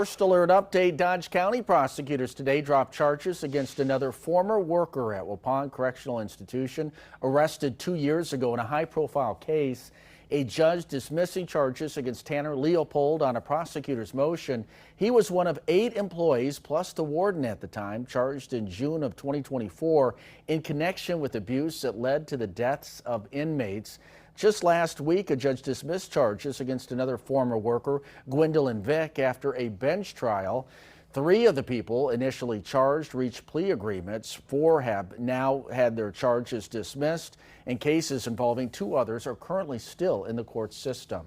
First alert update, Dodge County prosecutors today dropped charges against another former worker at Waupun Correctional Institution, arrested 2 years ago in a high-profile case. A judge dismissing charges against Tanner Leopold on a prosecutor's motion. He was one of 8 employees, plus the warden at the time, charged in June of 2024 in connection with abuse that led to the deaths of inmates. Just last week, a judge dismissed charges against another former worker, Gwendolyn Vick, after a bench trial. 3 of the people initially charged reached plea agreements. 4 have now had their charges dismissed, and cases involving 2 others are currently still in the court system.